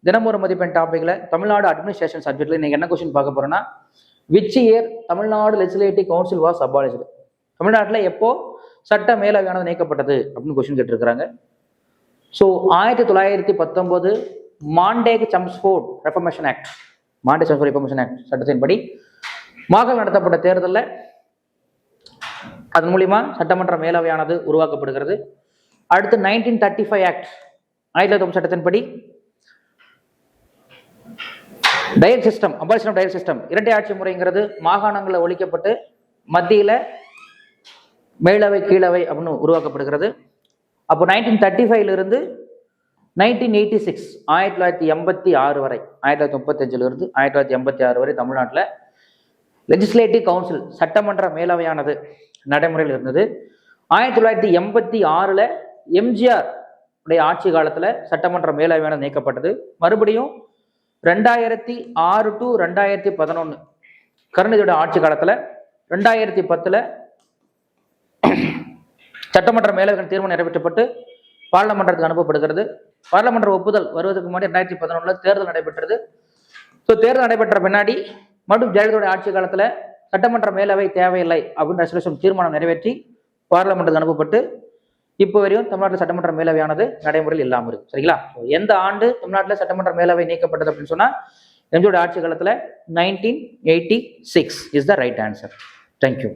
தினமொரு மதிப்பெண் டாபிக்ல தமிழ்நாடு அட்மினிஸ்ட்ரேஷன் சப்ஜெக்ட்ல நீங்க என்ன கொஸ்டின் பார்க்க போறோம்னா, which year Tamil Nadu legislative council was abolished? தமிழ்நாட்டில் எப்போ சட்ட மேலவையானது நீக்கப்பட்டது அப்படின்னு கொஸ்டின் கேட்டிருக்கிறாங்க. So 1919 Montagu Chelmsford reformation act, Montagu Chelmsford reformation act சட்டத்தின்படி மாகாண நடத்தப்பட்ட தேர்தலில் அதன் மூலியமா சட்டமன்ற மேலவையானது உருவாக்கப்படுகிறது. அடுத்து 1935 ஆக்ட், 1935 சட்டத்தின்படி dual system, abolition of dual system, இரட்டை ஆட்சி முறைங்கிறது மாகாணங்களில் ஒழிக்கப்பட்டு மத்தியில் மேலவை கீழவை அப்படின்னு உருவாக்கப்படுகிறது. அப்போ 1935 இருந்து 1986 1986 வரை, 1935 இருந்து 1986 வரை தமிழ்நாட்டில் லெஜிஸ்லேட்டிவ் கவுன்சில் சட்டமன்ற மேலவையானது நடைமுறையில் இருந்தது. 1986 எம்ஜிஆர் உடைய ஆட்சி காலத்தில் சட்டமன்ற மேலவையானது நீக்கப்பட்டது. மறுபடியும் 2006 to 2011 கருணாநிதியோட ஆட்சி காலத்தில் 2010 சட்டமன்ற மேலவைகள் தீர்மானம் நிறைவேற்றப்பட்டு பார்லமெண்டத்துக்கு அனுப்பப்படுகிறது. பார்லமெண்ட் ஒப்புதல் வருவதற்கு முன்னாடி 2011 தேர்தல் நடைபெற்றது. ஸோ தேர்தல் நடைபெற்ற பின்னாடி மறுபடியும் ஜெயலலிதாவுடைய ஆட்சி காலத்தில் சட்டமன்ற மேலவை தேவையில்லை அப்படின்னு ரெசல்யூஷன் தீர்மானம் நிறைவேற்றி பார்லமெண்ட்டுக்கு அனுப்பப்பட்டு இப்போ வரையும் தமிழ்நாட்டில் சட்டமன்ற மேலவையானது நடைமுறையில் இல்லாமல் இருக்கு. சரிங்களா? எந்த ஆண்டு தமிழ்நாட்டில் சட்டமன்ற மேலவை நீக்கப்பட்டது அப்படின்னு சொன்னா எம்ஜிஆர் ஆட்சி காலத்தில் 1986 is the right answer. Thank you.